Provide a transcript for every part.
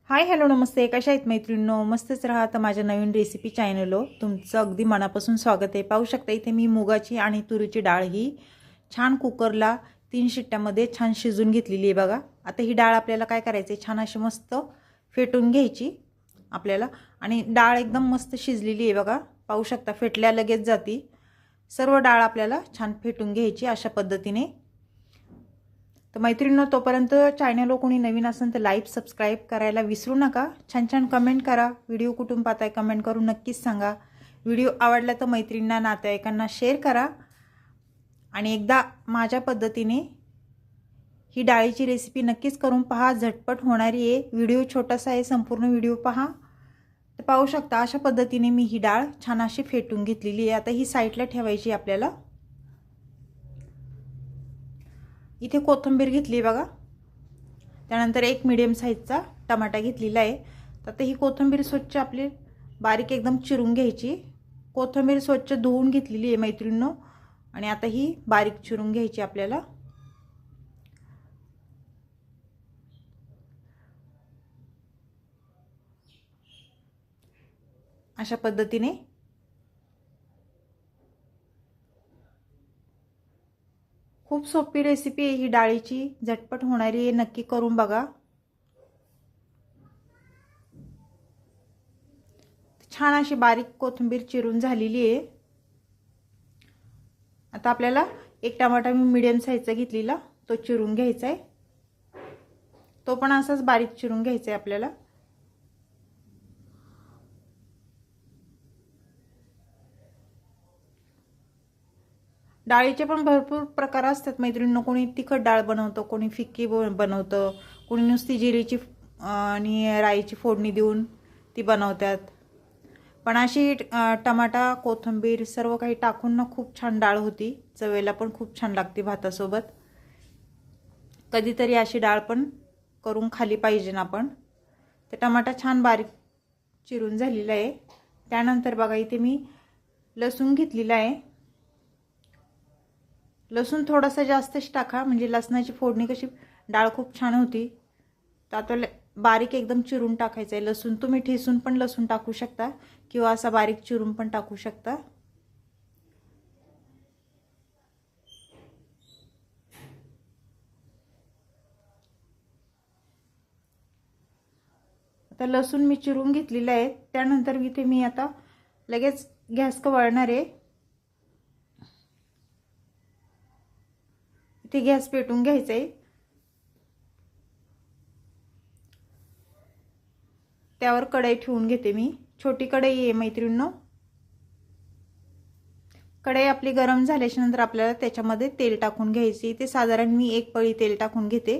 Hi hello नमस्ते. कशा आहेत मैत्रिणींनो? मस्तच राहा. तर माझ्या नवीन रेसिपी चॅनलवर तुमचं अगदी मनापासून स्वागत आहे. पाहू शकता इथे मी मुगाची आणि तुरीची डाळ ही छान कुकरला 3 शिट्ट्यामध्ये छान शिजून घेतलेली आहे बघा. आता ही डाळ आपल्याला काय करायचं आहे, छान अशी मस्त फेटून घ्यायची आपल्याला. आणि डाळ एकदम मस्त शिजलेली आहे बघा. पाहू शकता फेटल्या लगेच जाती. सर्व डाळ आपल्याला छान फेटून घ्यायची अशा पद्धतीने. तर मैत्रिणींनो, तोपर्यंत चॅनलवर कोणी नवीन असेल तर लाईक सबस्क्राईब करायला विसरू नका. छान छान कमेंट करा. व्हिडिओ कुठून पाहताय कमेंट करून नक्कीच सांगा. व्हिडिओ आवडला तर मैत्रिणींना नातेवाईकांना शेअर करा. आणि एकदा माझ्या पद्धतीने ही डाळीची रेसिपी नक्कीच करून पहा. झटपट होणारी आहे. व्हिडिओ छोटासा आहे, संपूर्ण व्हिडिओ पहा. तर पाहू शकता अशा पद्धतीने मी ही डाळ छान अशी फेटून घेतलेली आहे. आता ही साईडला ठेवायची आपल्याला. इथे कोथिंबीर घेतली बघा. त्यानंतर एक मीडियम साईजचा टमाटा घेतलेला आहे. तर आता ही कोथिंबीर स्वच्छ आपली बारीक एकदम चिरून घ्यायची. कोथिंबीर स्वच्छ धुवून घेतलेली आहे मैत्रिणींनो. आणि आता ही बारीक चिरून घ्यायची आपल्याला. अशा पद्धतीने खूप सोपी रेसिपी आहे ही डाळीची, झटपट होणारी आहे. नक्की करून बघा. छान अशी बारीक कोथिंबीर चिरून झालेली आहे. आता आपल्याला एक टमाटा मी मीडियम साईजचा घेतलेला तो चिरून घ्यायचा आहे. तो पण असाच बारीक चिरून घ्यायचा आहे आपल्याला. डाळीचे पण भरपूर प्रकार असतात मैत्रिणींनो. कोणी तिखट डाळ बनवतो, कोणी फिक्की बनवतं, कोणी नुसती जिरीची आणि राईची फोडणी देऊन ती बनवतात. पण अशी टमाटा कोथिंबीर सर्व काही टाकून ना खूप छान डाळ होती. चवेला पण खूप छान लागते भातासोबत. कधीतरी अशी डाळ पण करून खाली पाहिजे ना आपण. तर टमाटा छान बारीक चिरून झालेला आहे. त्यानंतर बघा इथे मी लसूण घेतलेला आहे. लसूण थोडासा जास्तच टाका, म्हणजे लसणाची फोडणी कशी डाळ खूप छान होती. तर आता बारीक एकदम चिरून टाकायचं आहे लसूण. तुम्ही ठेसून पण लसूण टाकू शकता किंवा असा बारीक चिरून पण टाकू शकता. आता लसूण मी चिरून घेतलेला आहे. त्यानंतर इथे मी आता लगेच गॅस वळणार आहे. इथे गॅस पेटून घ्यायचा आहे. त्यावर कढई ठेवून घेते मी. छोटी कढई आहे मैत्रिणींनो. कढई आपली गरम झाल्याच्या नंतर आपल्याला त्याच्यामध्ये तेल टाकून घ्यायचे. ते साधारण मी 1 पळी तेल टाकून घेते.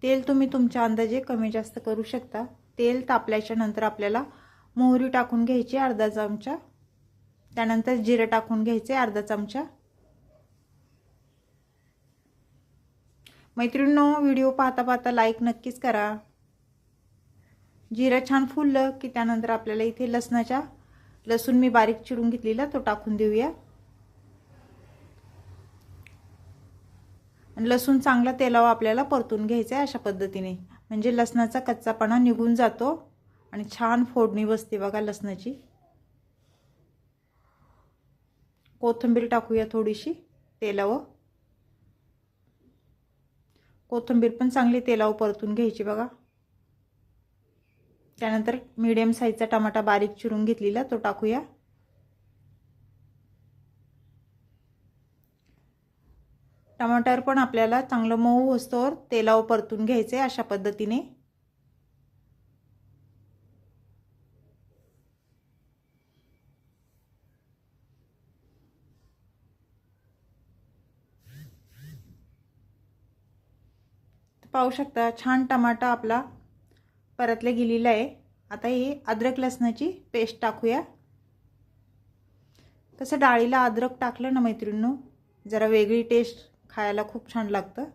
तेल तुम्ही तुमच्या अंदाजे कमी जास्त करू शकता. तेल तापल्याच्या नंतर आपल्याला मोहरी टाकून घ्यायची अर्धा चमचा. त्यानंतर जिरे टाकून घ्यायचे अर्धा चमचा. मैत्रिणींनो, व्हिडिओ पाहता पाहता लाईक नक्कीच करा. जिरं छान फुललं की त्यानंतर आपल्याला इथे लसूण मी बारीक चिरून घेतलेला तो टाकून देऊया. आणि लसूण चांगला तेलावर आपल्याला परतून घ्यायचा आहे अशा पद्धतीने. म्हणजे लसणाचा कच्चापणा निघून जातो आणि छान फोडणी बसते बघा लसणाची. कोथिंबीर टाकूया थोडीशी तेलावर. कोथिंबीर पण चांगली तेलावर परतून घ्यायची बघा. त्यानंतर मीडियम साईजचा टमाटा बारीक चिरून घेतलेला तो टाकूया. टमाटर पण आपल्याला चांगलं मऊ होस्तोवर तेलावर परतून घ्यायचे अशा पद्धतीने. पाहू शकता छान टमाटा आपला परतले गेलेला आहे. आता ही अद्रक लसणाची पेस्ट टाकूया. कसं डाळीला अद्रक टाकलं ना मैत्रिणींनो, जरा वेगळी टेस्ट खायला खूप छान लागतं.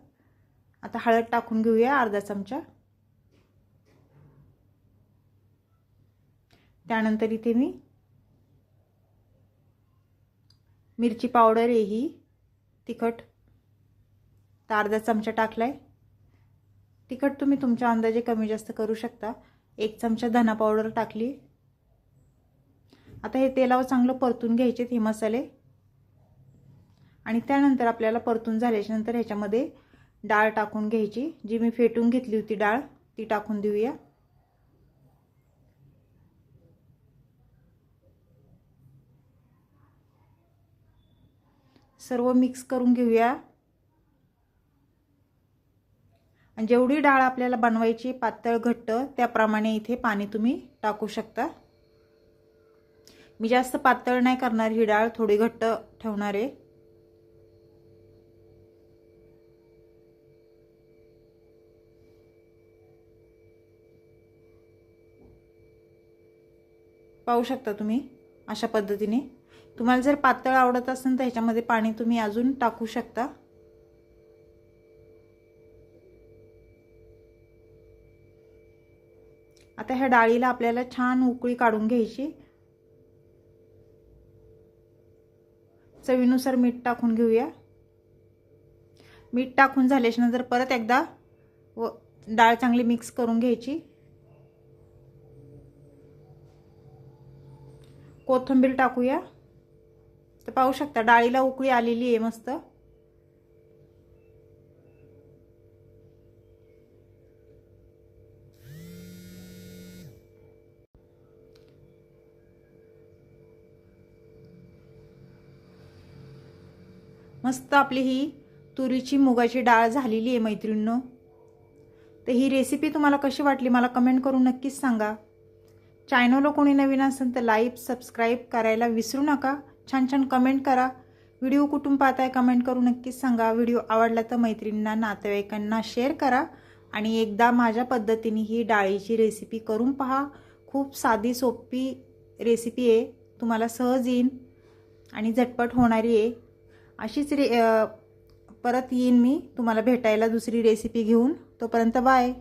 आता हळद टाकून घेऊया अर्धा चमचा. त्यानंतर इथे मी मिरची पावडर आहे ही तिखट अर्धा चमचा टाकलाय. तिखट तुम्ही तुमच्या अंदाजे कमी जास्त करू शकता. 1 चमचा धना पावडर टाकली। आता हे तेलावर चांगलं परतून घ्यायचे हे मसाले आणि त्यानंतर आपल्याला परतून झाल्याच्या नंतर ह्याच्यामध्ये डाळ टाकून घ्यायची। जी मी फेटून घेतली होती डाळ ती टाकून देऊया। सर्व मिक्स करून घेऊया आणि जेवढी डाळ आपल्याला बनवायची पातळ घट्ट त्याप्रमाणे इथे पाणी तुम्ही टाकू शकता। मी जास्त पातळ नाही करणार, ही डाळ थोडी घट्ट ठेवणार आहे। पाहू शकता तुम्ही अशा पद्धतीने। तुम्हाला जर पातळ आवडत असेल तर ह्याच्यामध्ये पाणी तुम्ही अजून टाकू शकता। आता ह्या डाळीला आपल्याला छान उकळी काढून घ्यायची। चवीनुसार मीठ टाकून घेऊया। मीठ टाकून झाल्याच्या नंतर परत एकदा डाळ चांगली मिक्स करून घ्यायची। कोथिंबीर टाकूया। तर पाहू शकता डाळीला उकळी आलेली आहे मस्त। मस्त आपली ही तुरीची मुगाची डाळ झालेली आहे मैत्रिणींनो। तर ही रेसिपी तुम्हाला कशी वाटली मला कमेंट करून नक्कीच सांगा। चॅनलला कोणी नवीन असेल तर लाईक सबस्क्राईब करायला विसरू नका। छान छान कमेंट करा। व्हिडिओ कुठून पाहताय कमेंट करून नक्कीच सांगा। व्हिडिओ आवडला तर मैत्रिणींना नातेवाईकांना शेअर करा आणि एकदा माझ्या पद्धतीने ही डाळीची रेसिपी करून पहा। खूप साधी सोपी रेसिपी आहे, तुम्हाला सहज येईल आणि झटपट होणारी आहे। अशीच परत येईन मी तुम्हाला भेटायला दुसरी रेसिपी घेऊन। तोपर्यंत बाय।